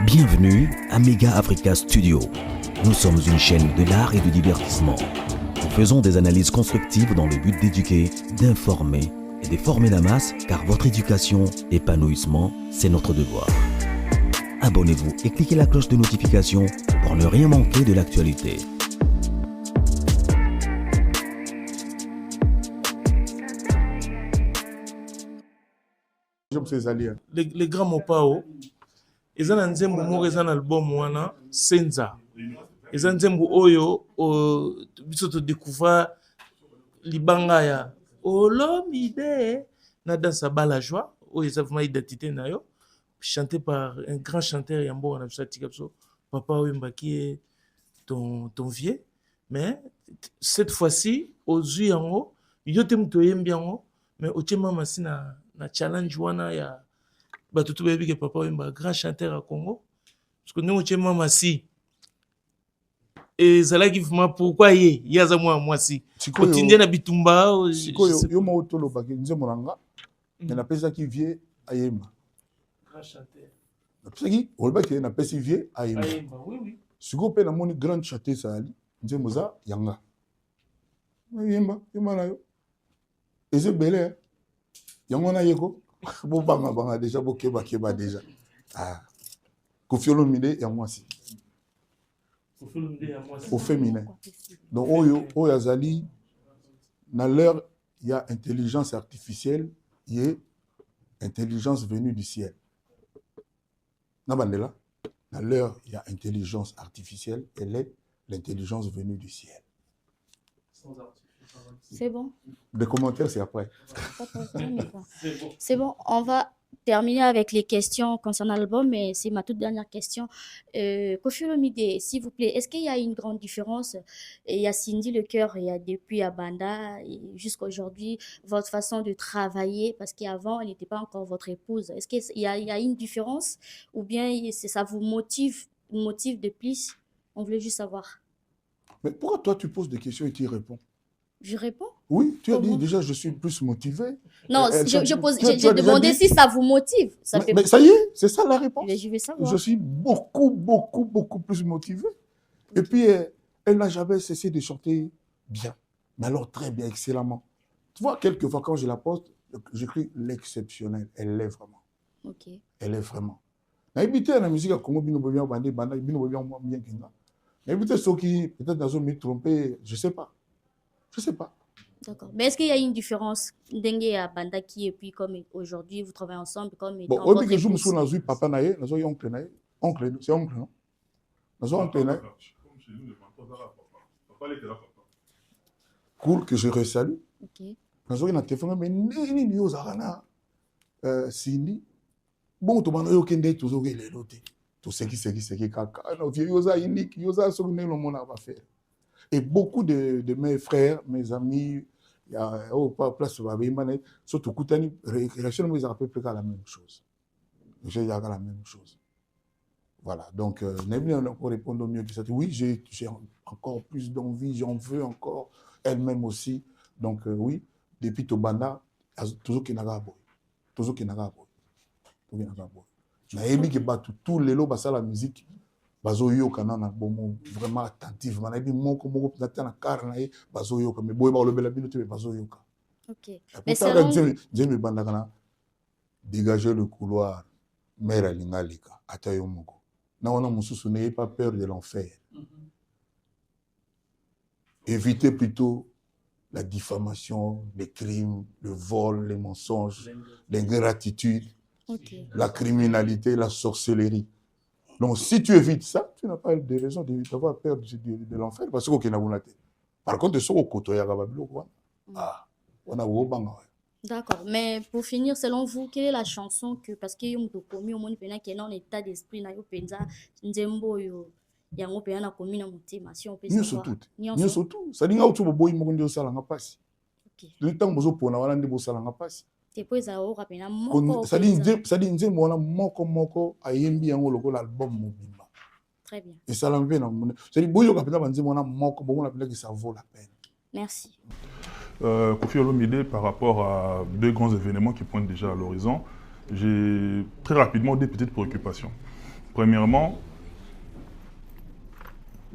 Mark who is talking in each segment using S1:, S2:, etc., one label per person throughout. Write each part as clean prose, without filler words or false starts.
S1: Bienvenue à Mega Africa Studio. Nous sommes une chaîne de l'art et du divertissement. Nous faisons des analyses constructives dans le but d'éduquer, d'informer et de former la masse, car votre éducation, épanouissement, c'est notre devoir. Abonnez-vous et cliquez la cloche de notification pour ne rien manquer de l'actualité.
S2: Les grands Mopao, ils ont un nzembo moko eza na album wana Senza. Ils ont un nzembo oyo biso to découvrir libanga ya Olomide na danse bala joie oyo eza vraiment identité na yo, chanté par un grand chanteur yambo wana biso tikapso Papa Wemba qui est ton vieux, mais cette fois-ci ozui yango yo te muto yembi yango mais otiema masina na challenge wana ya batutu bayebi ke Papa Wemba grand chanteur à Congo parce que nous otiema masi et zalaki vraiment pourquoi ye yaza moi si otindie na bitumba
S3: yo mo tolo ba nzembo nanga mais na pesa ki vie ayema
S2: grand chanteur
S3: na pesa ki olba ki na pesa vie ayema
S2: oui
S3: siko pe na moni grand chanteur sali nzembo za yanga yemba na yo eze bele yango na yeko bo banga déjà bo keba déjà Koffi Olomide ya mwasi au féminin. Donc, au Yazali, dans l'heure, il y a intelligence artificielle, il y a intelligence venue du ciel. Dans l'heure, il y a intelligence artificielle, elle est l'intelligence venue du ciel.
S4: C'est bon.
S3: Les commentaires, c'est après.
S4: C'est bon, on va terminer avec les questions concernant l'album, mais c'est ma toute dernière question. Koffi Olomide, s'il vous plaît, est-ce qu'il y a une grande différence? Il y a Cindy Le Cœur, il y a depuis Abanda jusqu'à aujourd'hui, votre façon de travailler, parce qu'avant, elle n'était pas encore votre épouse. Est-ce qu'il y a une différence ou bien ça vous motive de plus? On voulait juste savoir.
S3: Mais pourquoi toi, tu poses des questions et tu y réponds?
S4: Je réponds?
S3: Oui, tu as dit déjà je suis plus motivé.
S4: Non, j'ai demandé si ça vous motive.
S3: Mais ça y est, c'est ça la réponse.
S4: Mais je vais savoir.
S3: Je suis beaucoup plus motivé. Et puis, elle n'a jamais cessé de chanter bien. Mais alors très bien, excellemment. Tu vois, quelquefois quand je la poste, j'écris l'exceptionnel. Elle l'est vraiment.
S4: Ok.
S3: Elle est vraiment. La musique à Congo, mais ceux qui peut-être me tromper, je ne sais pas. Je ne sais pas.
S4: D'accord. Mais est-ce qu'il y a une différence dengue à Bandaki et puis comme aujourd'hui vous travaillez ensemble comme
S3: bon,
S4: quand votre
S3: je me suis dit papa naïe, nous avons oncle, c'est oncle non? Nous avons oncle naïe. Cool que je resalue.
S4: OK.
S3: Nous avons un téléphone mais ni aux arana Cindy. Bon to bana yo kende to zo les loté. To seki kaka. No vieux yoza unique, yoza so ne lo mona va faire. Et beaucoup de mes frères, mes amis, il y a place surtout Koutani, réaction ils ont à peu près la même chose. J'ai la même chose. Voilà, donc on encore répondre au mieux que ça. Oui, j'ai encore plus d'envie, j'en veux encore, elle-même aussi. Donc oui, depuis Tobanda, toujours qu'il n'a pas beau. Toujours qu'il n'a pas beau. Toujours qu'il n'a pas beau. Mais tous les lots, la musique. Bazoyo kanana bomo vraiment attentif manabi moko peut-être na car na bazoyo mais boy ba lobela bino te bazoyo ka.
S4: OK. Mais c'est
S3: Dieu bandakana dégager le couloir mère lingalika atayo moko. Na wana mususu n'ayez pas peur de l'enfer. Évitez plutôt la diffamation, les crimes, le vol, les mensonges, l'ingratitude, la criminalité, la sorcellerie. Donc, si tu évites ça, tu n'as pas de raison d'avoir peur de l'enfer. Parce que par contre, ce
S4: D'accord. Mais pour finir, selon vous, quelle est la chanson que, parce qu'il y a un commis au monde qui est en état d'esprit, na yo penza nzembo yo yango pe na commis na mutima si on peut savoir.
S3: Nyo surtout. Ça dit nga utu boboyi moko ndio sala nga pasi.
S4: OK.
S3: Le temps bozo pona wana ndi bo sala nga pasi.
S4: Ça
S3: dit nzembo wana moko ayembi yango lokola album mobimba.
S4: Très bien.
S3: Et ça l'envie na mona. Ça dit boyo kapena banzembo wana moko bon on appelle que ça vaut la peine.
S4: Merci.
S5: Koffi Olomide, par rapport à deux grands événements qui pointent déjà à l'horizon, j'ai très rapidement des petites préoccupations. Premièrement,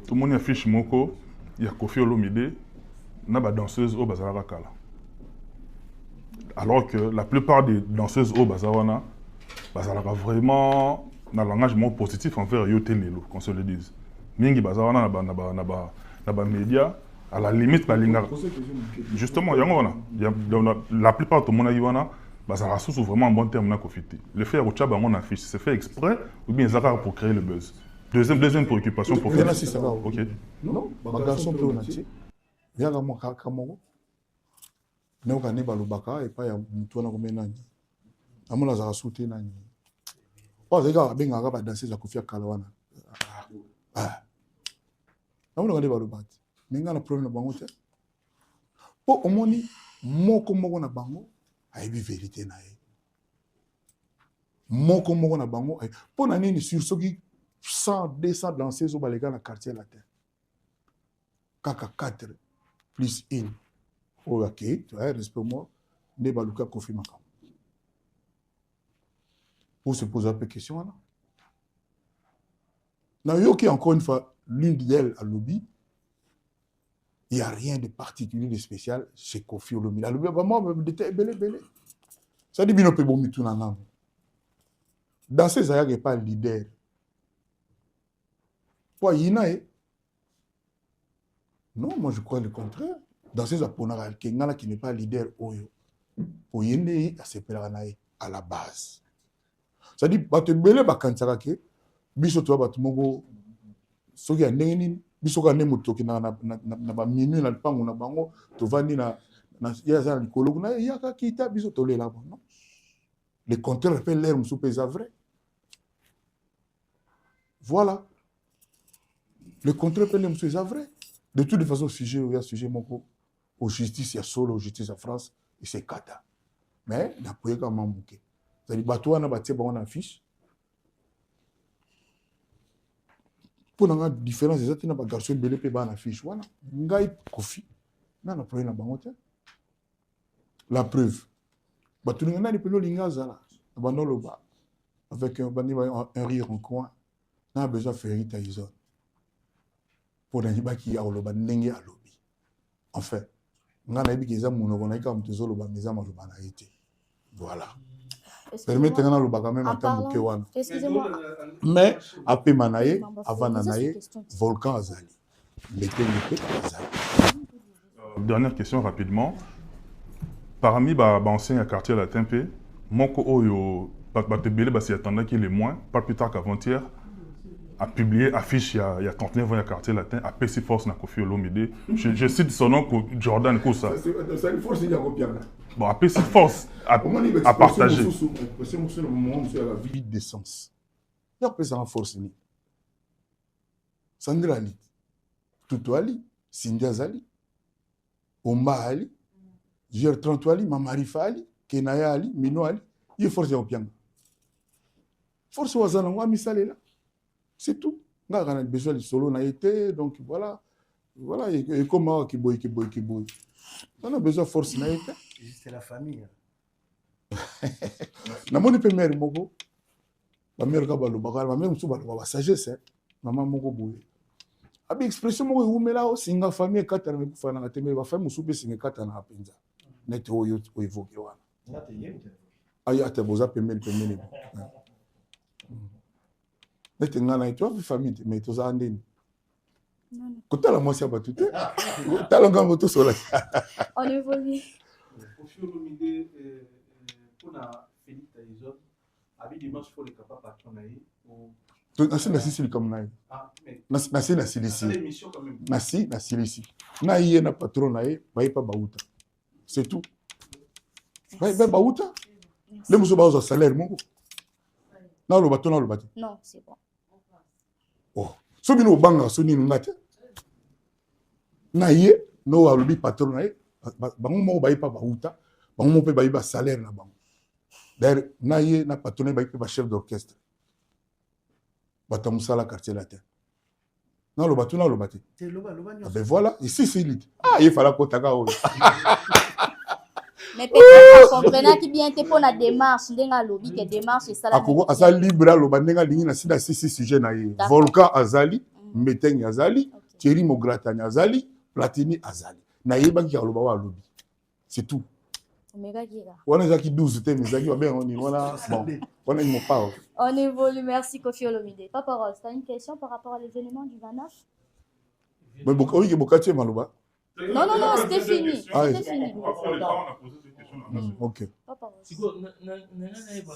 S5: tout le monde affiche Moko, il y a Koffi Olomide, il y a des danseuses au Bazara Kala. Alors que la plupart des danseuses au Bazara, Bazara vraiment dans le langage positif envers Yote Lelo, qu'on se le dise. Mingi Bazara na média, à la limite, justement, la plupart de mon avis, Bazara sous vraiment un bon terme na Kofiti. Le fait que on affiche, c'est fait exprès ou bien Zara pour créer le buzz. Deuxième préoccupation pour faire.
S3: Ok. Non, ma garçon peut on il y a moi Kamoro. Ne ka ne balobaka et pas ya mutu na komenani. Amona za sauter nani. Pas les gars benga ba danser za Koffi Kalawana. Ah. Amona ka ne balobati. Menga na problème na bango te. Po omoni moko na bango aibi vérité na ye. Moko na bango po na nini sur soki 100, 200 danseuses au baléga dans le quartier latin. Kaka 4 plus 1. Oh, ok, tu as respect moi. Ne baluka Koffi Makam. Pour se poser un peu de questions là. Dans Yoki, encore une fois, l'une d'elles à lobby, il n'y a rien de particulier, de spécial chez Koffi Olomide. À lobby, moi, j'étais belé. Ça dit, bien, on peut bon tout dans l'âme. Dans ces ailleurs, il n'y a pas de leader. Pour Yinae, non, moi je crois le contraire. Dans ces aponara, Kengana qui n'est pas leader, pour Yinae, à la base. Ça dit, tu belé bakansarake, biso toi batumongo, soki ya nengeni, biso ka nemoto ki na ba minu na pango na bango, to vandi na ya za likolo na ya ka kita biso to le là non. Le contraire appelle l'air musu pesa vrai. Voilà. Le contraire appelle l'air musu pesa vrai. De toute façon, il y a sujet moko au justice, il y a solo justice en France et c'est kata. Mais il y a pas quand même bouquet. C'est-à-dire bateau na batie ba on affiche. Pour la différence des autres, na garçon belé pe ba na affiche. Voilà. Ngai Koffi. Na na problème na bango te. La preuve. Bateau na ni pelo lingaza là. Bandolo ba. Avec un rire en coin. Na besoin faire rita iso. Pour na hiba ki ya oloba ndenge ya lobi. En fait, nga na bikiza monoko na ka mtezo loba meza maloba na été. Voilà. Permettez nous loba quand même en tant que wana.
S4: Excusez-moi.
S3: Mais après manaye, avant nanaye, volcan azali. L'été azali.
S5: Dernière question rapidement. Parmi les anciens quartiers latin, Moko Oyo, Batebele, s'y attendait qu'il est moins, pas plus tard qu'avant-hier, a publié affiche il y a 39 ans à quartier latin, à PC Force na Koffi Olomide. Je cite son nom, Jordan Koussa.
S3: C'est une force, il y a combien?
S5: Bon, à PC Force à partager.
S3: C'est un moment où la vie d'essence. Il y a ça en force. Sandra Ali, Tutu Ali, Cindy Ali, Omba Ali, Gertrude Ali, Mamarifa Ali, Kenaya Ali, Mino Ali, il y a force de Opiang. Force Wazana, on va misaler là. C'est tout. On a besoin de solo, on a été, donc voilà. Voilà, et comment qui boy. On a besoin de force, on a été.
S6: C'est la famille.
S3: Na moni pe mère moko. Ma mère ka balo bakala, ma mère musu balo ba sagesse. Maman moko boye. Abi expression moko umela o singa famille katana me kufana na tembe ba famille musu pe singa katana apenza. Nete o evoke wana.
S6: Na te yem.
S3: Aya te boza pe mère. Nete ngana ito fa famille mais to za ndeni. Kotala mwasi abatu te. Tala ngambo to sola.
S4: On évolue.
S6: Koffi Olomide pour la Félix Taïzot, avec des matchs pour les capables à ton aïe.
S3: Nasi na sisi comme naï.
S6: Ah, mais.
S3: Nasi na silisi.
S6: C'est l'émission quand même.
S3: Nasi na silisi. Na iye na patron naï, ba pa bauta. C'est tout. Ba bauta. Le muso ba oza salaire mongo. Na lo bato na lo bato.
S4: Non, c'est bon.
S3: Oh, so bino banga so ni ngate. Na iye no alobi patron naï. Bango mo ba pa bauta. Bango mo pe ba salaire na bango. D'ailleurs, na iye na patron ba pa chef d'orchestre. Batamusala quartier latin. Non, le bateau, non, le bateau. Ah ben voilà, ici c'est lit. Ah, il fallait qu'on t'aga.
S4: Mais peut-être comprenant qui bien te pour la démarche, ndenga lobby que démarche et ça la.
S3: Akoko asa libre aloba ndenga lingi na sida sisi sujet na ye. Volcan azali, Meteng azali, Thierry Mogratani azali, Platini azali. Na yeba ki aloba wa lobby. C'est tout.
S4: Omega Gira.
S3: On a qui 12 thèmes, mais on est voilà, bon, on est mon pas.
S4: On évolue, merci Kofi Olomide. Papa Rose, tu as une question par rapport à l'événement du 29?
S3: Mais oui, il y a beaucoup de Maloba.
S4: Non, c'était fini. C'était fini.
S3: Ok.
S4: Papa Rose.
S2: Si vous n'avez pas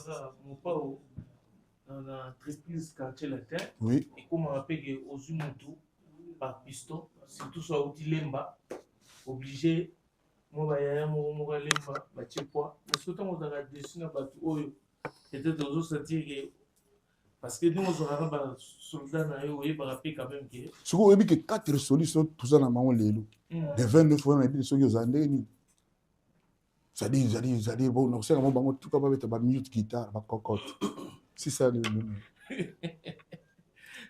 S2: dans l'entreprise quartier latin,
S3: Oui.
S2: et comme on rappelle aux Umutu, par piston, surtout sur Outilemba, obligé. Moi, je peut-être aux sentir parce que nous, on a des soldats quand même.
S3: Ce qu'on a vu que 4 solutions, tout ça, on a les 29 fois, on a dit que les années. C'est-à-dire, bon, on sait comment tout capable mettre ma mute guitare, ma cocotte. C'est ça le.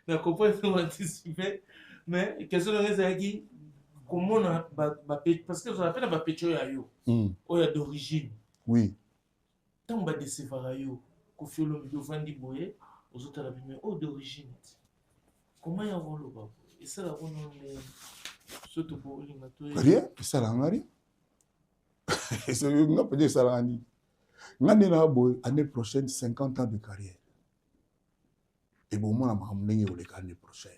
S2: Je comprends ce qu'on anticipe, mais question de qui comment on a parce que je rappelle la pétro ya yo o ya d'origine.
S3: Oui.
S2: Tant ba de Sefarayo, Kofi Olomide Vandi Boye, aux autres la mais o d'origine. Comment ya volo ba? Et ça la on surtout pour l'ingato.
S3: Rien, ça la rien. C'est on peut dire ça la ni. Ngani na boy année prochaine 50 ans de carrière. Et bon moi na m'amener au l'année prochaine.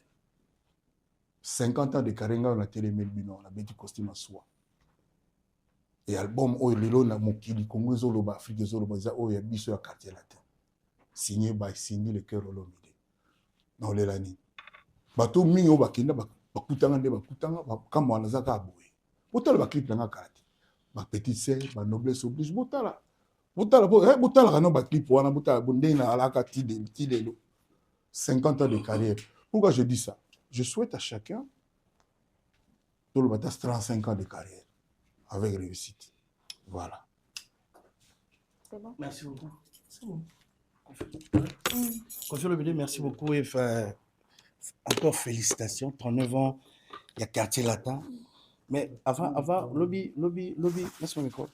S3: 50 ans de carrière, on a télé on a mis du costume à soie. Et album, oh, le long, mon kili, Congo, Zoloba, Afrique, Zoloba, oh, il y a biso à quartier latin. Signé by Cindy, le cœur Olomide. Non, les lani. Bato, mingo, bakina, bakutanga, bakutanga, comme on a zaka aboué. Botala, bakip, langa karate. Ma petite sœur, ma noblesse oblige, botala. Botala, botala, non, bakip, wana, botala, bondena, alaka, tidelo. 50 ans de carrière. Pourquoi je dis ça? Je souhaite à chacun de le battre 35 ans de carrière avec réussite. Voilà.
S4: C'est bon.
S6: Merci beaucoup.
S2: C'est bon.
S7: Kofi Olomide, merci beaucoup. Et encore félicitations. 39 ans, il y a quartier latin. Mais avant, lobby, laisse-moi le micro.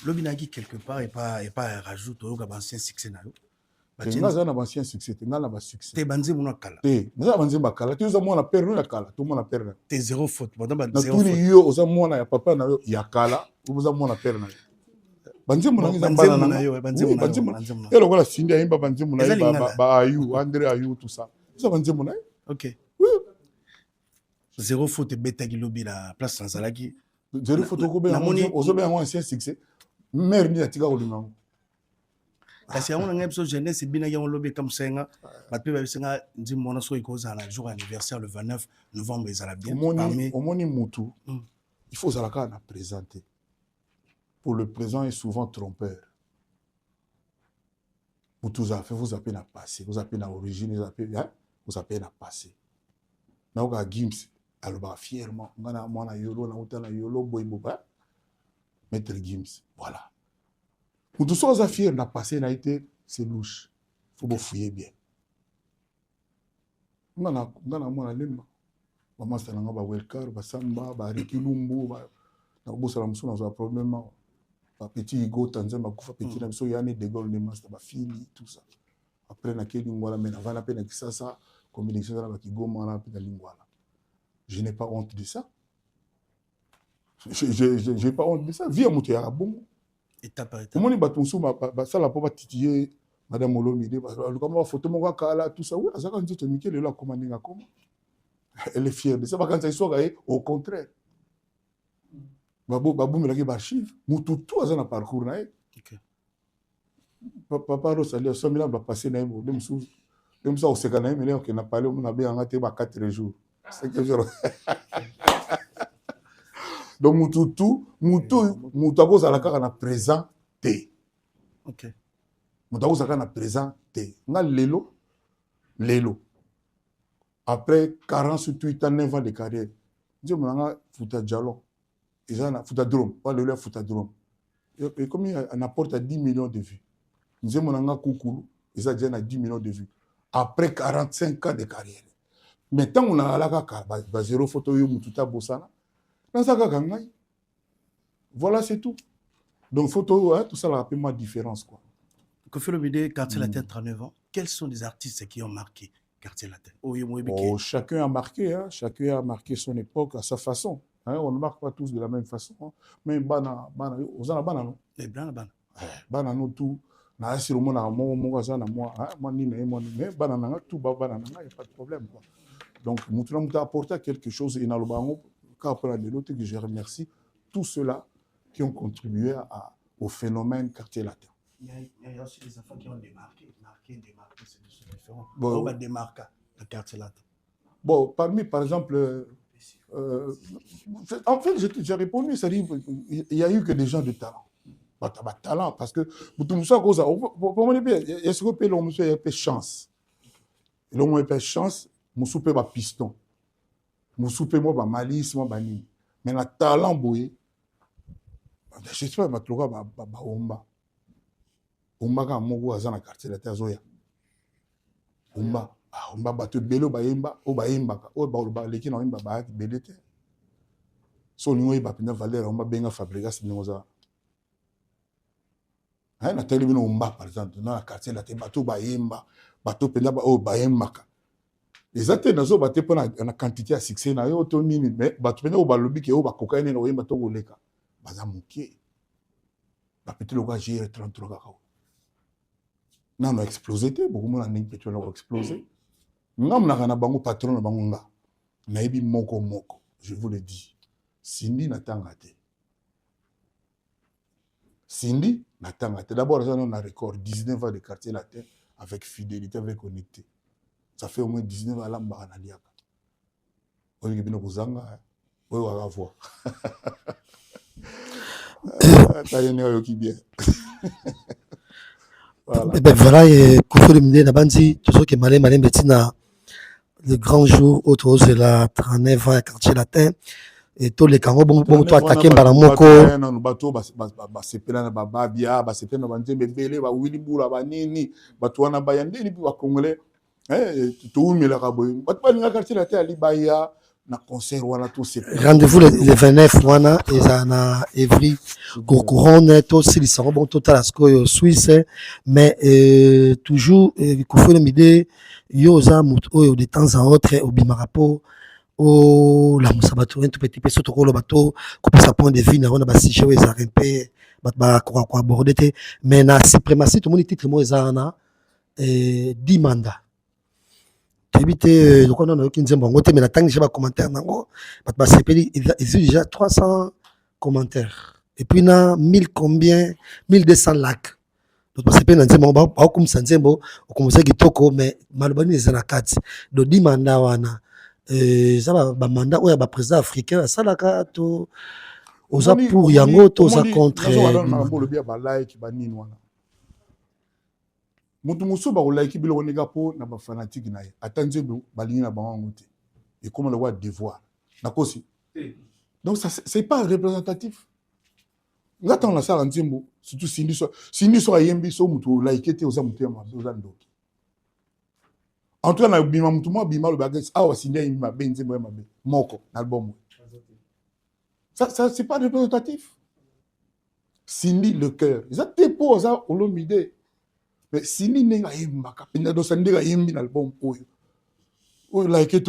S7: Lobby n'a quelque part et pas rajoute au ancien succès.
S3: Tu as un ancien succès, tu as un succès.
S7: Tu es banzi mon kala.
S3: Tu as banzi bakala, tu as mon perdu la kala, tout le monde a perdu.
S7: Tu es zéro faute.
S3: Na tous les yo, aux amona ya papa na yo ya kala, vous a mon perdu. Banzi mon na yo, banzi mon. Et le voilà Cindy imba banzi mon ba ayu, André ayu tout ça. Ça banzi mon.
S7: OK. Oui. Zéro faute beta qui lobby la place sans salaki.
S3: Zéro faute ko be aux be ancien succès. Mère ni atika olinga.
S7: Kasi on a une jeunesse bien y a un lobby comme ça ma pe ba singa ndi mona so ikoza na jour anniversaire le 29 novembre ils allaient bien
S3: parmi au moni mutu il faut ça la présenter pour le présent est souvent trompeur mutu a fait vous appelez à passer vous appelez à origine vous appelez à passer na oka gims aloba fièrement ngana mona yolo na utana yolo boybo ba maître gims voilà. Pour tous ceux qui ont passé, c'est louche. Il faut fouiller bien. On a lemba. Maman c'est un ba welcar, ba samba, ba rikilumbu, na bosa la muso na un problème. Ba petit ego tanzania ba kufa petit na biso yani de gol de master ba fini tout ça. Après na keli ngwala mais avant la peine que ça comme il ça ba kigoma na pe lingwala. Je n'ai pas honte de ça. Je n'ai pas honte de ça. Vie à mutu ya bon.
S7: Étape par étape.
S3: Comment les ça la pas titiller madame Olomide comment photo mon kala tout ça oui ça quand tu Mikel là commandé comment elle est fière de ça quand ça soit au contraire babou me la archive mutu tout ça na parcours na OK papa Rosalie ça mila va passer na même ça au second mais on a parlé on a bien en 4 jours 5 jours. Donc, mutu ako zalaka na présent te.
S7: OK.
S3: Mutu ako zalaka na présent te. Nga lelo. Après 48 ans, 9 ans de carrière, je me suis fouta jalon. Ils ont fouta drone. Pas le fouta drone. Et comme il apporte 10 millions de vues. Je me suis koukoulou. Ils ont déjà 10 millions de vues. Après 45 ans de carrière. Maintenant, on a la zéro photo yo mututa bossana. Voilà, c'est tout. Donc, photo, hein, tout ça, là, rapidement différence, quoi.
S7: Kofi Olomide, Quartier Latin, 39 ans. Quels sont les artistes qui ont marqué Quartier Latin?
S3: Oh, chacun a marqué, hein, chacun a marqué son époque à sa façon. Hein, on ne marque pas tous de la même façon. Hein. Même bana, aux bana, non?
S7: Les blancs, bana.
S3: Bana, non, tout. Na si le monde a moi, mais bana, tout, bana, il n'y a pas de problème, quoi. Donc, nous avons apporté quelque chose, et dans le bango, que je remercie tous ceux-là qui ont contribué au phénomène Quartier Latin.
S7: Il y a aussi des enfants qui ont démarqué, c'est différent.
S3: Bon,
S7: on va démarquer le Quartier Latin.
S3: Bon, parmi, par exemple, en fait, j'ai répondu, c'est-à-dire il n'y a eu que des gens de talent. Talent, parce que pour ça, pour moi, il y a ce qu'on appelle chance. L'homme a chance, mon souper va piston. Mon souper, moi, va malice, moi, va nini. Mais le talent, boy, je sais pas, ma troga, va omba. Omba, quand mon dans le quartier, la terre, omba. Omba, bateau, belo, baimba, o baimba, o ba, leki, na imba, ba, belete. So, nous, il va prendre valeur, omba, benga, fabrica, c'est nous, ça. Hein, na télé, omba, par exemple, dans le quartier, la terre, bateau, baimba, bateau, penda, o baimba. Les athées nazo baté pour la quantité à succès na yo to nini mais bato pena o balobi ke o ba cocaïne no yemba to goleka baza mukie ba petit le GR 33 kakao na no explosé te beaucoup mon ndenge pétrole no explosé ngam na kana bango patron na bango nga na yebi moko je vous le dis Cindy na tanga te Cindy na tanga te d'abord ça on a record 19 ans de Quartier Latin avec fidélité avec connecté. Ça fait au moins 19 ans à l'amba à Liaka. On est bien au Zanga. Oui, on va voir. T'as une qui bien.
S8: Voilà, et Kofi Olomide Nabandi, tout ce qui est malin, Bettina, le grand jour, autour de la 39 ans à Quartier Latin. Et tous les Kango, bon, toi, attaqué par Moko.
S3: Bateau, c'est plein de babia, c'est plein de banzembe, belé, Willy Boula, Banini, Batouana Bayande, et puis Congolais.
S8: Rendez-vous le 29 wana eza na Evry Couronne to silisanga bon total asko Suisse mais toujours Kofi Olomide yo za mutu oyo de temps en autre obima rapport o la musabato tout petit peu surtout ko lo bato ko pesa point de vue na wana ba sujet o eza rempe ba ko aborder te mais na suprématie tout le monde titre mo eza na 10 mandats. Donc on a eu 15 ans, mais la tangue j'ai pas commentaire nango, il y a déjà 300 commentaires. Et puis na 1000 combien 1200 likes. Donc c'est pas nanze bon ba comme sanzembo, on commence qui toko mais malobani les na 4. Donc 10 mandats wana ça ba mandat ou ba président africain ça la to oza pour yango to za contre
S3: Mutu musu ba olaiki bilo nega po na ba fanatique na ye atanze bo balingi na bango te et comme le roi devoir nakosi donc ça c'est pas représentatif ngata na sala nzimbo surtout Cindy so ayembi so mutu olaiki te oza mutu ya mabe oza ndoki en tout cas na bima mutu mo bima le bagage awa Cindy ayembi mabe nzimbo ya mabe moko na album ça c'est pas représentatif Cindy le cœur ils a te po za Olomide. Mais si ni nenga yemba kapenda do sandega yembi na album oyo like it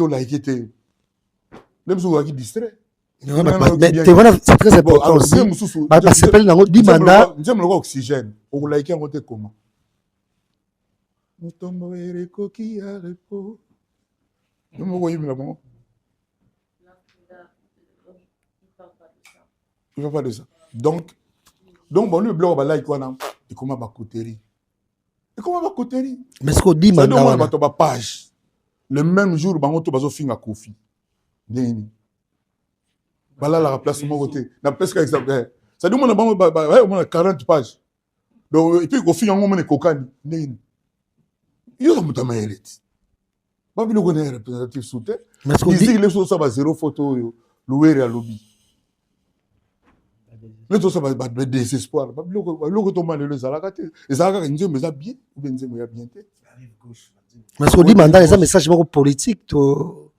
S3: même so qui distrait
S8: mais voilà c'est très important aussi bah s'appelle nango 10 mandats
S3: j'aime le oxygène au like en côté comment mutombo ereko ki a repo nous voyons là bon il va pas de ça donc bon le blog ba like wana et comment ba coterie. Et comment va coter?
S8: Mais ce qu'on dit maintenant,
S3: on va page. Le même jour, on va finir à Kofi. Voilà la place mon côté. La presque exemple. Ça dit on a 40 pages. Donc et puis Kofi on a kokani. Yo ça muta maelete. Ba bi le connaît représentatif souté.
S8: Mais ce qu'on dit
S3: les choses ça va zéro photo louer à lobby. Les choses ça va désespoir. Ba bi le to mal le zalakate. Et ça ga nzembe za bien ou bien nzembe ya bien te.
S8: Mais ce qu'on dit mandat les messages politique to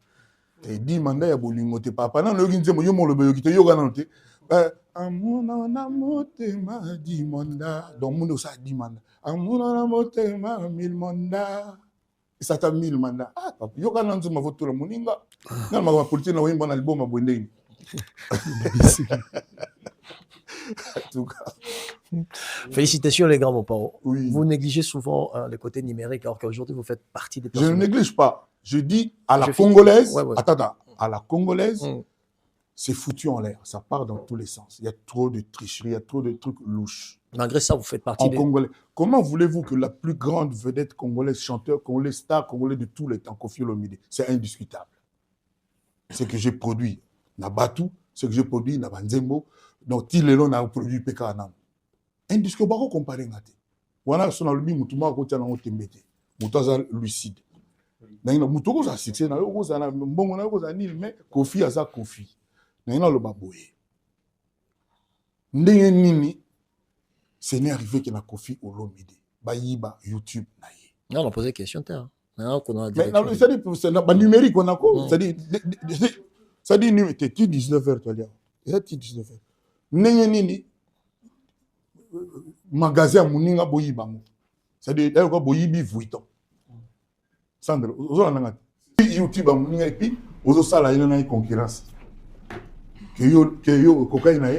S3: et dit mandat ya bolingo te papa na le nzembe yo mo le beyo kite yo ga na te. Amuna na motema di manda. Donc, mundo sa di manda. Amuna na motema mil manda. Et ça t'a mille manda. Ah, papa, yo kana nzuma voto la moninga. Na ma politique na wimba na album abonde. En tout cas.
S9: Félicitations les grands Mopao.
S3: Oui.
S9: Vous négligez souvent le côté numérique alors qu'aujourd'hui vous faites partie des
S3: Je
S9: personnes.
S3: ne néglige pas. Je dis à la congolaise,
S9: Ouais.
S3: attends, à la congolaise, c'est foutu en l'air. Ça part dans tous les sens. Il y a trop de tricherie, il y a trop de trucs louches.
S9: Malgré ça, vous faites partie
S3: En
S9: des...
S3: congolais. Comment voulez-vous que la plus grande vedette congolaise, chanteur congolais, star congolais de tous les temps, Koffi Olomide, c'est indiscutable. Ce que j'ai produit, Nabatu, ce que j'ai produit, Nabanzembo, donc Tilelo n'a produit PK Anam. Indiscutable, pas comparer ngate. Wana son albi mutuma ko tana o tembete. Mutaza lucide. Nangina mutoko za succès na yo ko za na mbongo na yo ko za nil mais Koffi aza Koffi. Nangina lo baboye. Ndenge nini ce n'est arrivé que na Koffi Olomide bayiba YouTube na ye.
S9: Non, on a posé des questions terre. Maintenant qu'on a
S3: Mais c'est na numérique on a quoi? Ça dit numéro tu 19h toi là. Ça dit 19h. Ndenge nini magasin muninga boyiba mo. C'est-à-dire elle ko boyibi vuiton. Sandro, ozo nanga. YouTube muninga et puis ozo sala ina na concurrence. Que yo cocaïne na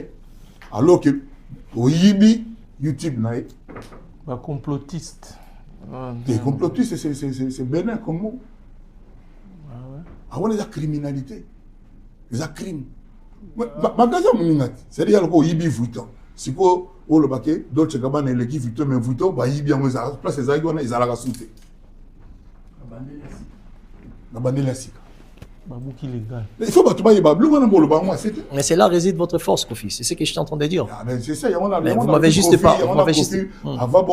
S3: alors que oyibi YouTube na
S2: Bah, complotiste.
S3: Des complotistes, c'est bénin comme mot. Ah ouais, les criminalité. Les crimes. Magasin Mouningati, c'est-à-dire qu'il y a Yibi Vuitton. Si vous avez le baquet, d'autres Gabbana et l'équipe Vuitton, mais Vuitton, bah Yibi a place les aiguilles, ils ont la rassouté. La bandée la sika. Il faut pas tout bailler,
S9: mais c'est là réside votre force, Koffi. C'est ce que je suis en train de dire.
S3: C'est ça,
S9: vous m'avez juste pas. Vous m'avez juste...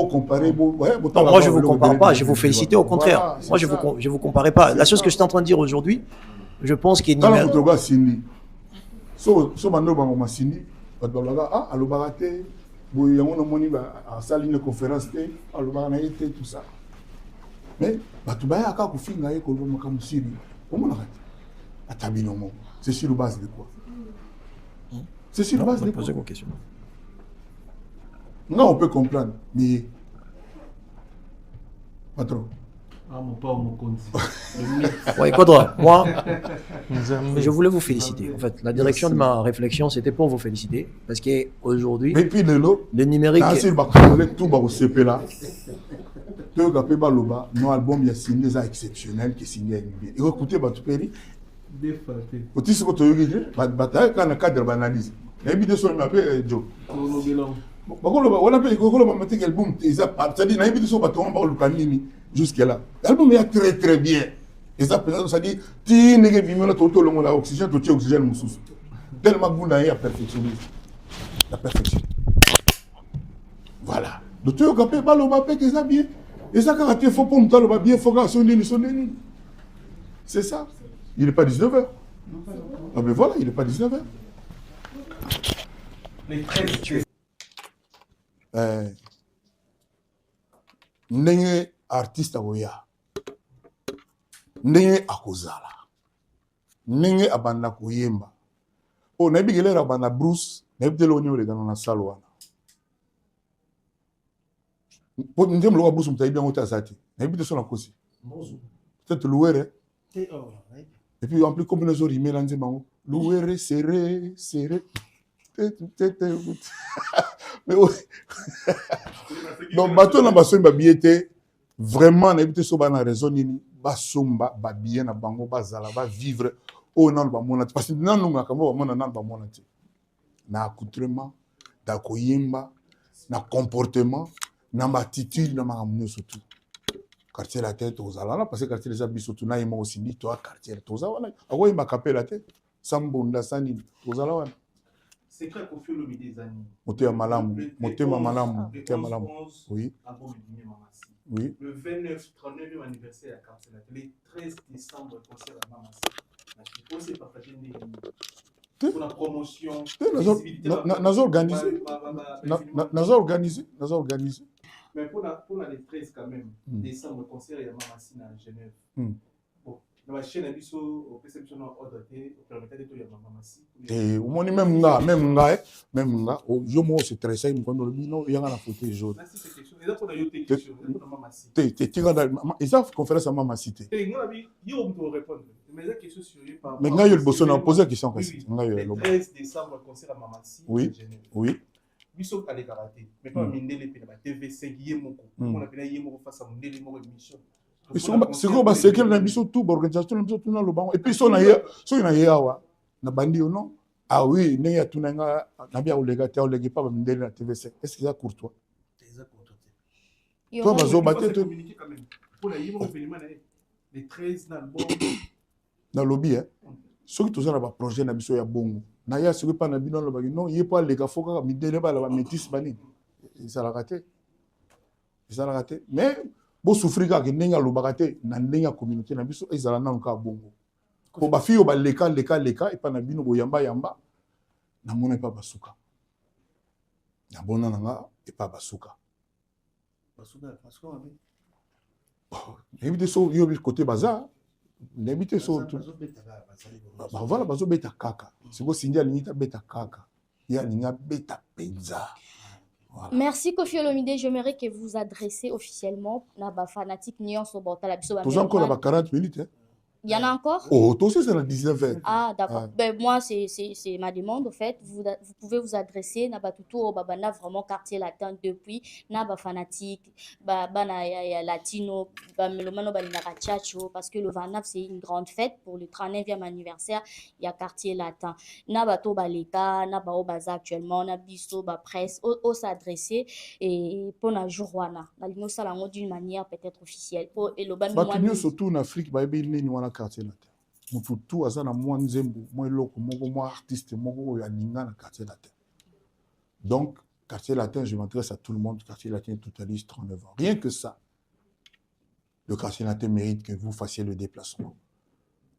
S3: comparer.
S9: Moi, je ne vous compare pas, je vous félicite au contraire. Moi, je ne vous compare pas. La chose que je suis en train de dire aujourd'hui, je pense qu'il y a une
S3: numéro. So bando bango masini, badolaga ah alobaka te, boy yango na moni ba asali une conférence te, alobaka na été tout ça. Mais batubaya aka kufinga ye ko lomaka musiri. Comment on a Atabinomo. C'est sur la base de quoi? C'est sur la base de quoi?
S9: Posez vos questions.
S3: Non, on peut comprendre, mais pas trop.
S9: Ouais, Kodra, moi, je voulais vous féliciter. En fait, la direction de ma réflexion, c'était pour vous féliciter. Parce qu'aujourd'hui, le numérique...
S3: Tout va au CP là. Tout le monde nos albums, il y a signé des exceptionnels qui signent bien. Et écoutez, Batuperi, au-dessus de ce que tu as dit, bataille quand on a cadre d'analyse. Il y a des choses qui m'appellent Joe. On a fait que l'album, c'est-à-dire, il y a des choses qui m'appellent jusque-là. L'album est très très bien. Et ça, c'est-à-dire, tu n'es pas venu tout le monde à l'oxygène, tu as oxygène, mon souci. Tellement que vous avez perfectionné. La perfection. Voilà. Le tu as capé, le mapé, que ça bien. Et ça, quand tu es faux pour me bien, il faut que sonner. C'est ça. Il n'est pas 19h. Ah ben voilà, il n'est pas 19h.
S6: Les 13.
S3: Ndenge artiste akoya. Ndenge akozala. Ndenge abanda koyemba. Oh, nayebi kelele abanda Bruce, nayebi tele oni olekana na salle wana. Po ndenge mloka Bruce mutayebi yango te azati. Nayebi te so na kosi. Peut-être louere. Et puis en plus comme les autres emails anze bango. Louere serré. Mais donc bateau na baso ba billet vraiment na ebité so ba na raison nini basomba ba bien na bango bazala ba vivre au nan ba mona parce que nan nga kamo ba mona nan ba mona ti na accoutrement da koyemba na comportement na attitude na makambo surtout quartier la tête aux alala parce que quartier les habits surtout na yema aussi ni toi quartier tous wana akoyemba kapela la tête sambonda sani aux alala.
S6: C'est quoi Koffi Olomide Zani?
S3: Motema malamu. Oui. Oui.
S6: Le 39e anniversaire à Quartier Latin, le 13 décembre, concert à Mamassi. Je pense que c'est pas pour la promotion.
S3: Nous organisé.
S6: Mais pour les 13 quand même, décembre, concert à Mamassi à Genève. Bon, la chaîne a biso au perception ordre au permettre de tout ya maman Massi.
S3: Et au moins même nga yo mo c'est très simple quand le bino yanga na photo jaune.
S6: Là c'est quelque chose. Et là pour la yoté question maman Massi.
S3: Ils conférence à maman Massi.
S6: Et moi la yo on peut répondre. Mais la question sur par.
S3: Mais nga yo le bosso na poser question comme ça.
S6: Le 13 décembre concert à maman Massi.
S3: Oui.
S6: Biso à karaté. Mais pas mindele pe na TV5 yemoko. On appelle yemoko face à mindele moko émission.
S3: C'est quoi c'est que l'ambition tout organisation l'ambition tout dans le banc et puis so na yawa na bandi non ah oui ne ya tunanga na bia olega ta olega pas mindele na TV5 est-ce que ça courtois toi bazo batté tout
S6: pour la yemo événement les 13 dans le bon
S3: dans lobby hein ceux qui tous na ba projet na biso ya bongo na ya ce que pas na bino le bagi non yé pas les gars faut que mindele ba la métis bani ça l'a raté mais bo souffrir ka ke ndenge alobaka te na ndenge ya communauté na biso ezala nanu ka bongo po bafi oyo baleka epa na bino boyamba na mona epa basuka na bona na nga epa basuka nayebi te so yo côté baza nayebi te so voilà bazobeta kaka siko sindi alingi tabeta kaka ye alingi abeta penza. Voilà.
S4: Merci Koffi Olomide, j'aimerais que vous adressez officiellement na fanatique Nuance au Bota la biso.
S3: Tous encore là 40 minutes hein.
S4: Il y en a encore?
S3: Oh, toi aussi c'est la 19h.
S4: Ah, d'accord. Ben, moi, c'est ma demande, en fait. Vous pouvez vous adresser à Batuto, Babana, vraiment quartier latin depuis, Naba fanatique, Bana latino, Melomano Balinara Chacho, parce que le 29, c'est une grande fête pour le 39e anniversaire. Il y a quartier latin. Naba to Baleka, Naba Obaza actuellement, Nabiso, presse, au s'adresser et pour la jourwana. Nalino Salango d'une manière peut-être officielle. Et le ban
S3: surtout en Afrique, quartier latin mutu tu aza na mwa nzembo mwa eloko moko mwa artiste moko oyo aninga na quartier latin. Donc quartier latin, je m'adresse à tout le monde, quartier latin totalise 39 ans. Rien que ça, le quartier latin mérite que vous fassiez le déplacement,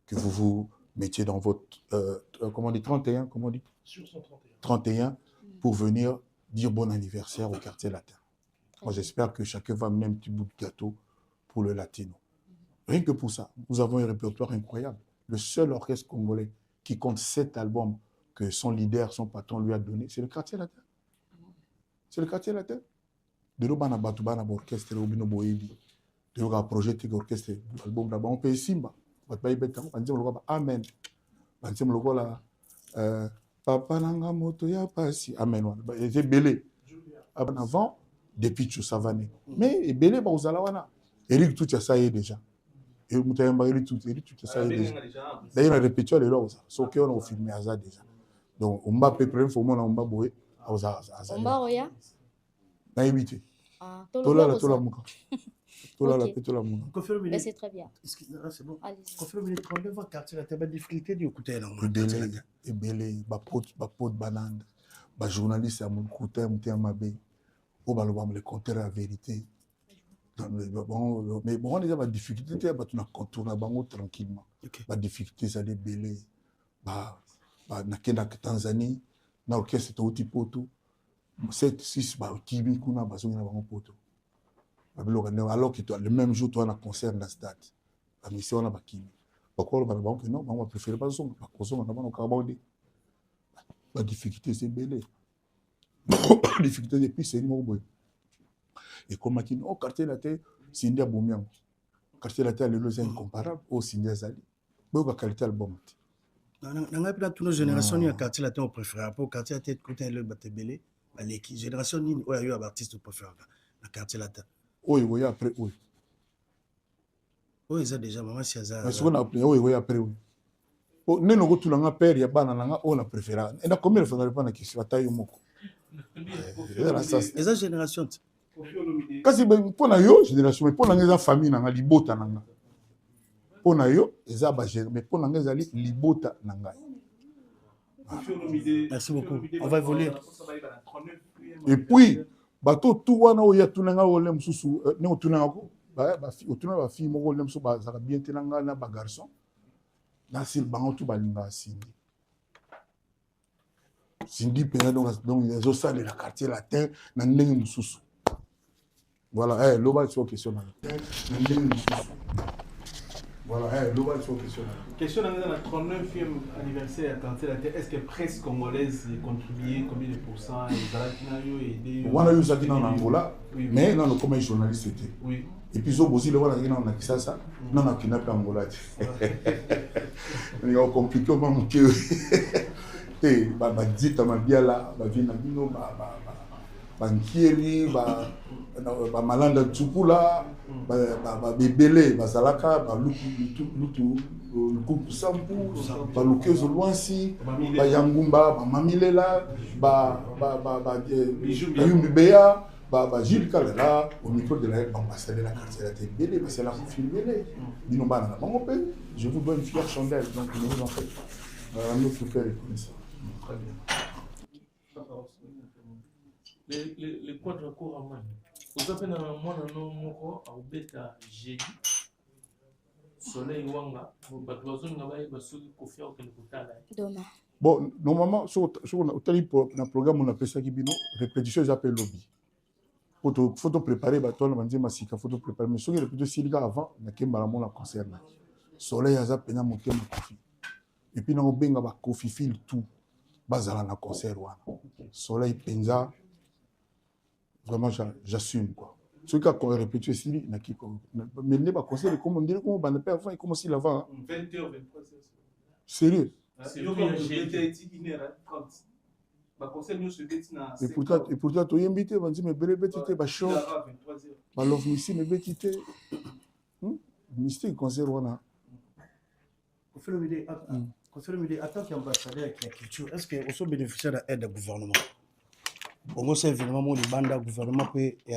S3: que vous vous mettiez dans votre comment on dit 31, comment on dit sur 31 pour venir dire bon anniversaire au quartier latin. Moi j'espère que chacun va amener un petit bout de gâteau pour le latino. Rien que pour ça, nous avons un répertoire incroyable. Le seul orchestre congolais qui compte 7 albums que son leader, son patron lui a donné, c'est le quartier latin. C'est le quartier latin. De l'Obana Batubana orchestre, Obino Boebi, de l'Oga projet orchestre, l'album là-bas, on peut Simba. On dit Amen. On dit Papa Nanga Moto ya Pasi. Amen. C'est belé. Avant, depuis Tchoussavané. Mais belé, vous allez voir. Eric tout ça y est déjà. Et vous avez tout ça y est déjà. D'ailleurs, on a répété les lois. Sauf qu'on a filmé ça déjà. Donc, on va préparer pour moi, on va boire. On
S4: va roya.
S3: On a évité.
S4: Mais c'est très bien.
S7: C'est bon. Confirme les 39 ans, quartier la table difficulté du côté là.
S3: Et belé, pote banane, journaliste à mon côté, Mabé. On va le compter la vérité. Mais bon, on a des difficultés, on a contourné tranquillement. La difficulté, c'est des belés. Na Tanzanie, na orchestre au Tipoto, 7-6 Kibi, kuna bazongi na bango poto. Alors que le même jour, toi, on a concert dans la stade. La mission, on a Kibi. Pourquoi on va non, on va préférer pas son, parce qu'on a carbone. La difficulté, c'est belé. La difficulté, depuis, c'est une et comme on dit, au quartier latin, c'est India Boumian. Quartier latin, c'est incomparable au Sindia Zali. Mais au qualité album.
S7: Dans toutes nos générations, il y a quartier latin au préféré. Pour quartier latin, côté le Batebele, les générations, il y a eu un artiste au préféré. Le quartier latin.
S3: Oui, après, oui.
S7: Oui, ça déjà, maman, c'est ça.
S3: Mais ce qu'on a appelé, oui, après, oui. Nous avons tout le père, il y a banana, on a préféré. Et là, combien de fois on a répondu à la taille au moko?
S7: Et ça, génération.
S3: Kasi pour na yo génération mais pour na ngeza famille na libota nanga pour na yo eza ba mais pour na ngeza libota nanga.
S7: Merci beaucoup, on va évoluer.
S3: Et puis bato tout wana o ya tunanga o lem susu ne o tunanga ko ba fille moko lem so ba za bien tenanga na ba garçon na sil bango tout ba linga Cindy pena donc les autres salles de la quartier latin na ndenge mususu. Voilà, l'oba sur question. Voilà, l'eau sur question.
S6: Question dans le 39e anniversaire à Quartier Latin, est-ce que presse congolaise contribué combien de pourcents et
S3: on a eu ça dans l'Angola, mais non, comme journaliste était.
S6: Oui.
S3: Et puis aussi le voilà on a ça non on kidnappé Angola. On a compliqué mon que et ba dit ma bien là ba vina bino ba nkieli ba malanda tsukula ba bebele ba salaka ba lutu luku sampu ba lukezo loinsi ba yangumba ba mamilela ba yumbeya ba Gilles Kalala au micro de l'ambassade de la quartier latin bébé parce que la confine bébé dino bana na bango pe je vous dois une fière chandelle donc ne vous en faites pas notre père est comme ça.
S6: Très bien.
S2: Les quadres courts à main. Vous avez un mois de moko au bêta jeudi. Soleil wanga, batlozo ngabaye basuki kofia au kelekutala.
S4: Demain.
S3: Bon, normalement sur un programme on appelle ça qui bino répétition j'appelle lobby. Faut préparer bateau on dit masika faut préparer mais sur répétition s'il avant na kembala mon la concert là. Soleil aza pena monter ma kofi. Et puis na obenga ba kofi fil tout bazala na concert wana. Soleil penza vraiment j'assume quoi. Ce qui a répété ici na qui mais ne pas concert comme on dirait comme on pas avant et comme si l'avant
S6: 20h 23h.
S3: Sérieux? Et pourtant tu es invité on dit mais belle bêtité ba show ba love missile mais bêtité mystique concert wana.
S7: Confirmez attends qu'ambassadeur qui a culture est-ce que on sont bénéficiaires d'aide du gouvernement on sait évidemment mon banda gouvernement peut et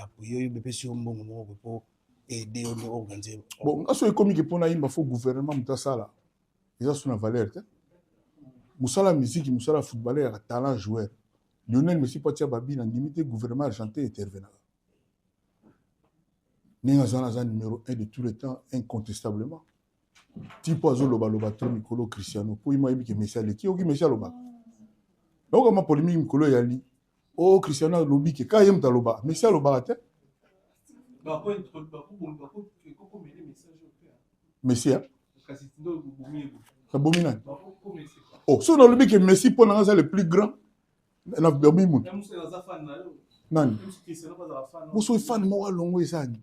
S7: appuyer bébé sur mbongo pour aider on organiser
S3: bon aso économique pour na imba faut gouvernement mutasala ils sont na valeur musala musique musala footballeur talent joueur Lionel Messi potia babi na limité gouvernement argentin intervenant ninga zana numéro 1 de tous les temps incontestablement tipo azoloba to Nicolo Cristiano po ima yebi ke Messi aleki oki Messi aloba donc comme polémique Nicolo yali oh Cristiano lobi ke ka yem taloba Messi aloba te Messi Abomina. Oh, so dans le que Messi pour nous le plus grand. Na bomi moun. Nan. Vous soyez fan moi longo ezani.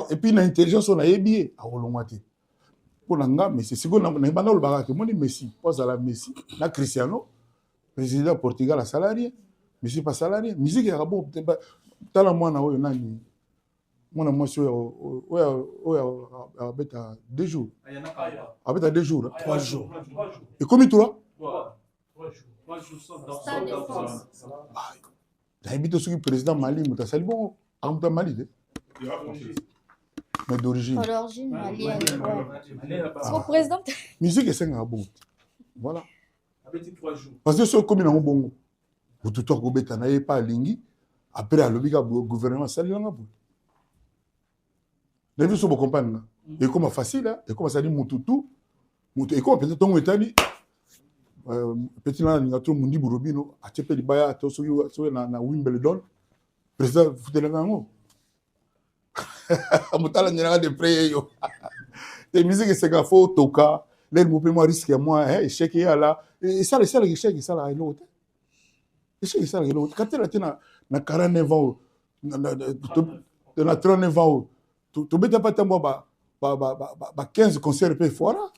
S3: Et puis l'intelligence on a ébié à olongate. Pour nanga mais c'est sigo na bana le baraka moni Messi, pose à la Messi, na Cristiano, président Portugal à salarié. Messi pas salarié. Musique ya bon tala mwana oyo nani. Mon moi sur à 2 jours. À 2 jours,
S7: 3 jours.
S3: Et combien toi?
S6: 3 jours.
S3: J'habite sur le président Mali, mais ça bon, à Mali. Mais d'origine.
S4: D'origine malienne. Son président.
S3: Musique est 5 à bon. Voilà.
S6: Avec 3 jours.
S3: Parce que sur commune en bon. Vous tout toi gobeta na pas lingi après à l'obiga gouvernement ça langa bon. Les gens sont pour comprendre. Et comme facile, et comme ça dit Mututu, et comme peut-être ton étali, petit là, nous avons Mundi Burubino, à Tepé Libaya, à Tosoyo, à Wimbledon, président Foutelango. À Moutala, il y a des prêts. Les musiques, c'est qu'il faut toka, les mouvements risquent à moi, échec là, et ça, les salles, échec, ça là, l'autre. Échec, ça là, l'autre. Quand tu as 49 ans, tu as 39 ans, tu n'as pas 15 concerts per fois.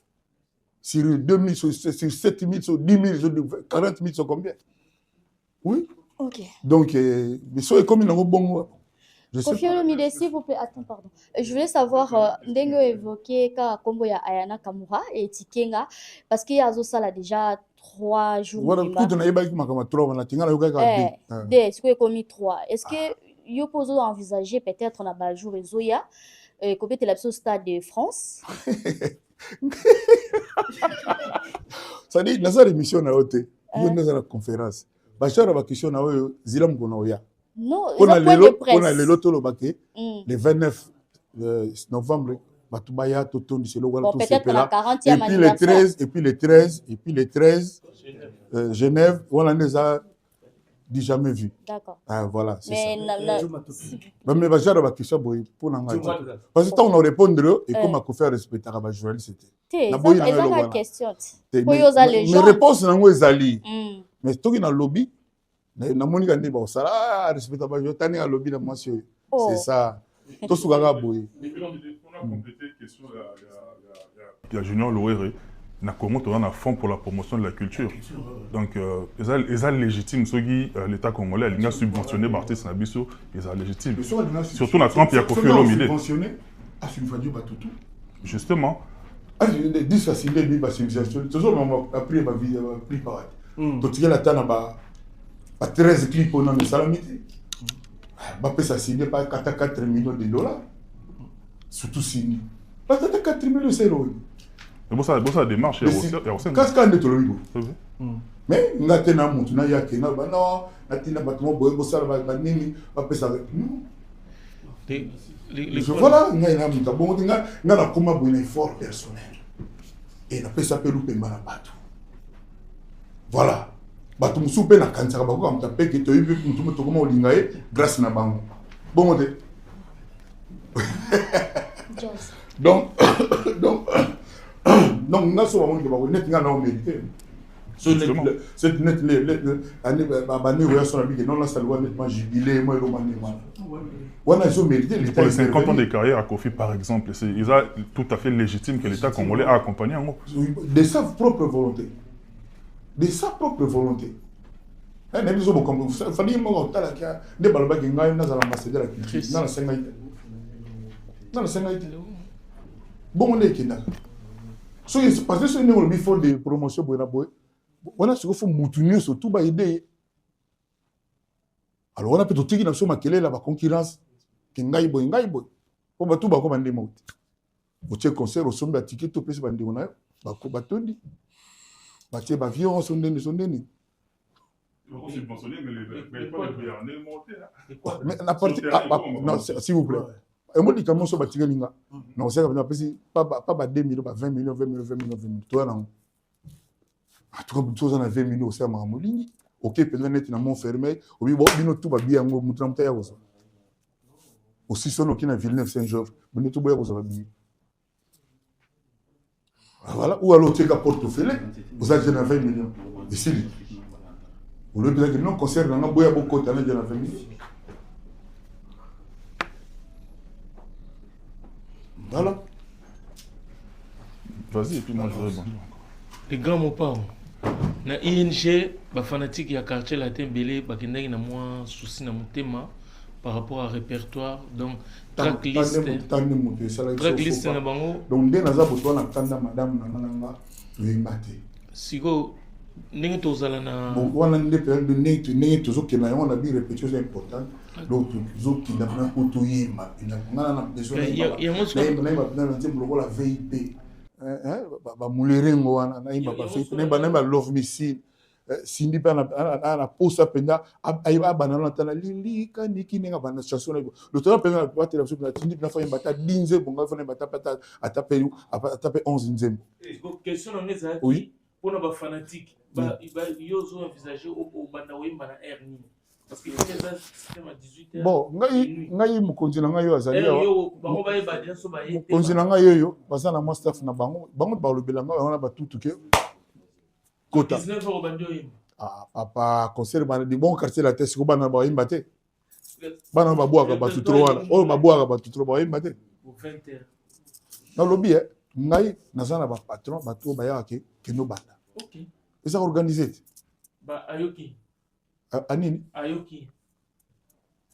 S3: Sur 2000, sur 7000, sur 10 000, sur 40 000, sur combien? Oui.
S4: Ok.
S3: Donc, mais ça est comme une bonne.
S4: Confirme Mide, s'il vous plaît. Attends, pardon. Je voulais savoir, Ndengo évoqué Kombo ya Ayana Kamura et Tikenga, parce qu'il y a ça déjà 3 jours.
S3: Voilà, tout on a eu 3, on a tingala
S4: est-ce que commis 3? Est-ce que vous pouvez envisager peut-être on a un jour et Zoya, combien de la stade de France?
S3: Ça dit, dans cette émission, on a une conférence. Bachar a une question, Zilam Gonoya.
S4: Non,
S3: on a le loto le 29 novembre. Batubaya, Toton,
S4: peut-être la 40e
S3: anniversaire. Et puis les 13, Genève, voilà, Dit jamais vu.
S4: D'accord.
S3: Ah, voilà, c'est ça.
S4: Mais
S3: j'ai une question pour nous. Parce que quand on répond, et comme on fait respecter à la journaliste, c'était.
S4: C'est la question.
S3: Mes réponses sont zali. Mais si tu es dans le lobby, na monika ndi ba sala respecter à la journaliste, tu es lobby na monsieur. C'est ça. Tout ce qu'on a boy.
S5: On a complété question il y a Junior Loéré. Na comment on a fond pour la promotion de la culture. Donc ils sont légitimes ceux qui l'état congolais il a subventionné l'artiste Nabiso, ils sont légitimes. Surtout na camp il y a Koffi Olomide.
S3: Subventionné à subventionner Batutu.
S5: Justement.
S3: Ah je dis ça c'est des bas subventionné. Toujours on a pris ma vie pris par. Donc il y a la tana ba 13 clips on a mis salamité. Ba peut ça signé par 4 millions de dollars. Surtout signé. Pas 4 millions c'est l'eau.
S5: Mais ça démarche, il y a aussi.
S3: Qu'est-ce qu'on est tout le monde? Mais on a tenu à monter, on a yaké, non, on a tenu à bâtiment, on a ça, on a nini, on a fait ça. Non. Voilà, on a une amie, on a comment un effort personnel. Et on a fait ça, on a fait ça, voilà. Bato musupe na kanisa kabako am tapé que tu as vu mutumo to comment olingaye grâce na bango. Bon modé. Donc nous sommes net mérité. Cette net année non ça doit nettement jubilé moi on a mérité
S5: pour les 50 ans de carrière à Koffi par exemple, c'est tout à fait légitime que l'État congolais a accompagné en
S3: de sa propre volonté. De sa propre volonté. Il fallait que des balbas qui gagnent dans l'ambassadeur de la culture, dans la Sénégalité. Dans la Sénégalité. Bon, on est qui là. Parce que ce n'est pas le bifort de promotion, on a ce qu'il faut moutonner sur tout idée. Alors on a peut-être qui n'a pas quelle la concurrence qui ngaï boy. On va tout comme un démon. Vous avez concert au sommet de ticket tout plus bandé on a ba tondi. Ba tie ba vion son deni.
S5: On subventionner mais pas le béarnais monter là.
S3: Mais la partie non s'il vous plaît. Et moi, quand on se bat, non, c'est pas 2 millions, 20 millions. Toi, non. Tout comme tous en a 20 millions, c'est à Mamouli. Ok, peut-être dans mon fermé. Oui, bon, tout va bien, on moutre en terre. Aussi, son qui n'a Villeneuve Saint-Georges, mais tout va bien. Voilà, ou alors tu as portefeuille, vous avez 20 millions. Ici, vous le dites que non, concert, on a beaucoup de temps, 20 millions. Voilà.
S5: Vas-y, et puis moi je réponds.
S2: Les grands mots pas. Na ING, les fanatiques du quartier latin belé, ils ont moins souci dans mon thème par rapport à répertoire. Donc, tracklist. Tracklist, na bango.
S3: Donc, dès naza boto na kanda madame na ngate.
S2: Sigo, n'engue tozala na.
S3: Bon, on a des périodes de n'engue tozo que na on a bien répétition c'est important. Donc, zo qui n'a pas autoyé ma. On a besoin. Il y a moi ce que la VIP. Ba mulerengo wana na imba ba VIP. Na love missile. Sindi pa na posa penda aiba banana tala lili kaniki nenga bana chanson le temps penda ba tela soupe na tindi na fa mbata dinze bonga fa mbata pata atape 11 nzembo.
S2: Question on est ça.
S3: Oui.
S2: Pour nos fanatiques ba yozo envisager au banda wemba na hernie. Parce que système à 18h.
S3: Bon, ngai mukonzi na ngai yo azali
S2: yo bango ba yeba dia so ba yete.
S3: Mukonzi na ngai yo baza na master na bango ba lobela ngai wana ba tutuke. Kota.
S2: 19 euros bandi oyimba.
S3: Ah papa concert bana di bon quartier la tête ko bana ba yimba te. Bana ba boaka ba tutro wana. O ba boaka ba tutro ba yimba te.
S2: Au 20h.
S3: Na lobby ngai nazana ba patron ba to ba ya ke no banda.
S2: OK.
S3: Et ça organisé.
S2: Ba ayoki.
S3: Anini?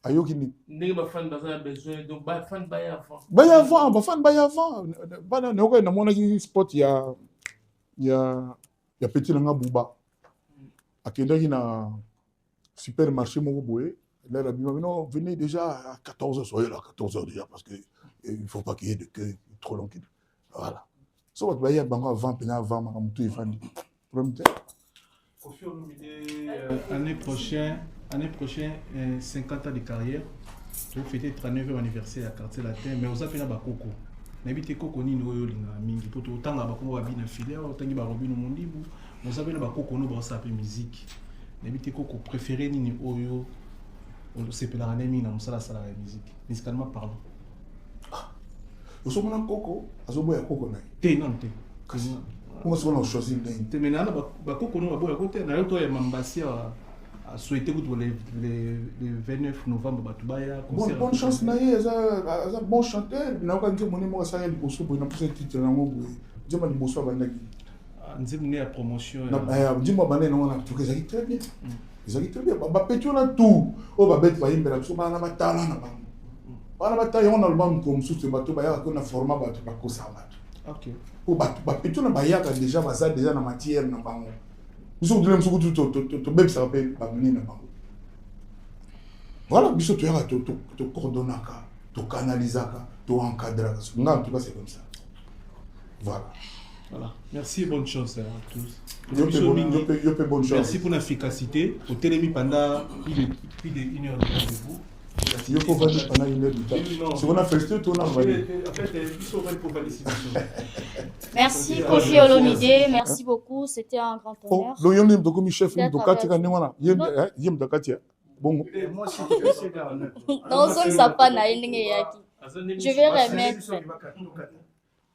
S2: Ayoki
S3: ni.
S2: Ndenge ba fan baza besoin donc ba fan ba ya avant.
S3: Ba fan ba ya avant. Bana ne ko na mona ki spot ya petit nanga buba. Akendaki na supermarché moko boye. Là la bima non venez déjà à 14h soyez là à 14h déjà parce que il faut pas qu'il y ait de queue trop long. Voilà. So ba ya bango avant pena avant makamutu ifandi. Problème.
S6: Koffi Olomide, année prochaine, 50 ans de carrière, tu vas fêter 39e anniversaire à quartier latin, mais vous avez fait Bakoko. N'habitez Koko ni Noyo Linga Mingi, pour autant la Bakoko va bien filer, autant que Barobino Mondibu, vous avez la Bakoko nous va saper musique. N'habitez Coco préféré ni Oyo. C'est pour la année, on a la musique. Musicalement parlant.
S3: Vous savez, Coco, vous avez Coco.
S6: T'es non, t'es.
S3: Comment est-ce qu'on a choisi
S6: t'es maintenant, Coco, on a côté. On a eu toi et Mambassi à souhaiter pour le 29 novembre.
S3: Bonne chance, Naïe, un bon chanteur. Il n'a pas dit que mon nom est Sahel Bosso pour une titre. Je m'en dis bonsoir, Bandaki.
S6: On a la promotion.
S3: Dis-moi, Bandaki, non, on a tout. Ils très bien. Ils ont très bien. On a tout. On va mettre une belle chose. On a talent. On a un album comme sous ce bateau. On a format bateau.
S6: Ok.
S3: On a déjà dans matière. Nous sommes même sur tout même ça rappelle pas venir voilà biso tu as to coordonner to canaliser to encadrer en tout cas c'est comme ça voilà
S6: merci et bonne chance à tous
S3: bonne chance
S6: merci pour l'efficacité pour télémi pendant plus de 1 heure de rendez-vous.
S3: Il faut valider pendant 1 heure de temps. Si on a fait tout, on a validé.
S6: En fait, il faut valider pour valider.
S4: Merci Kofi Olomide, merci beaucoup, c'était un grand honneur.
S3: Donc, il y a un chef de Katia Kanewana. Il y a un Katia. Bon.
S4: Moi, si tu veux, c'est là. Non, ça ne sait pas, je vais remettre.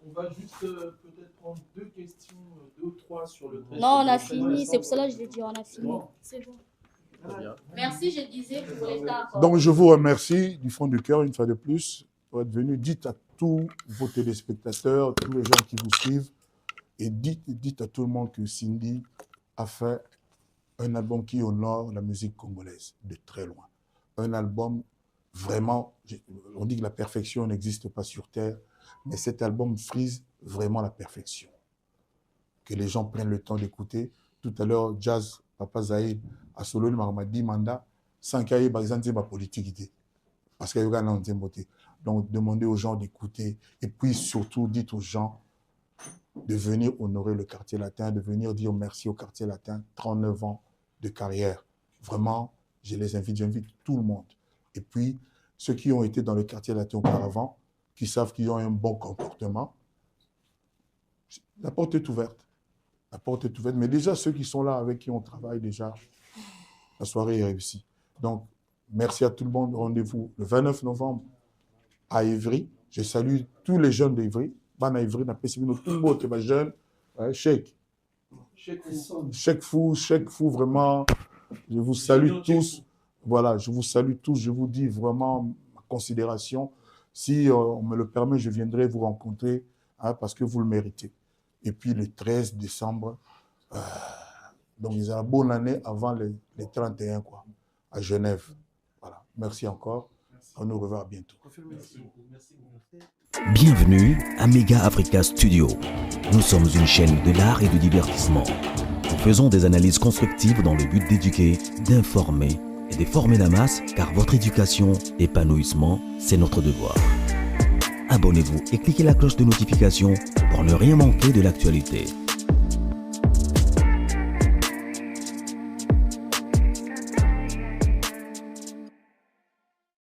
S2: On va juste peut-être prendre 2 questions, 2 ou 3 sur le.
S4: Non, on a fini, c'est pour cela que je l'ai dit, on a fini. C'est bon. Merci, je disais que vous voulez encore.
S3: Donc, je vous remercie du fond du cœur une fois de plus pour être venu. Dites à tous vos téléspectateurs, tous les gens qui vous suivent, et dites à tout le monde que Cindy a fait un album qui honore la musique congolaise de très loin. Un album vraiment, on dit que la perfection n'existe pas sur Terre, mais cet album frise vraiment la perfection. Que les gens prennent le temps d'écouter. Tout à l'heure, Jazz, Papa Zahid, à Solo, il m'a dit mandat, sans qu'il y ait par exemple ma politique. Parce qu'il y a un beauté. Donc, demandez aux gens d'écouter. Et puis, surtout, dites aux gens de venir honorer le quartier latin, de venir dire merci au quartier latin. 39 ans de carrière. Vraiment, j'invite tout le monde. Et puis, ceux qui ont été dans le quartier latin auparavant, qui savent qu'ils ont un bon comportement, la porte est ouverte. La porte est ouverte. Mais déjà, ceux qui sont là, avec qui on travaille déjà, la soirée est réussie. Donc, merci à tout le monde. Rendez-vous le 29 novembre à Ivry. Je salue tous les jeunes d'Ivry. Bana Ivry, n'a pas tout le monde qui est jeune. Cheikh Fou, vraiment. Je vous salue tous. Voilà, je vous salue tous. Je vous dis vraiment ma considération. Si on me le permet, je viendrai vous rencontrer parce que vous le méritez. Et puis le 13 décembre, donc ils ont une bonne année avant les 31 quoi, à Genève. Voilà. Merci encore. On nous revoit bientôt.
S1: Bienvenue à Mega Africa Studio. Nous sommes une chaîne de l'art et du divertissement. Nous faisons des analyses constructives dans le but d'éduquer, d'informer et de former la masse, car votre éducation, épanouissement, c'est notre devoir. Abonnez-vous et cliquez la cloche de notification pour ne rien manquer de l'actualité.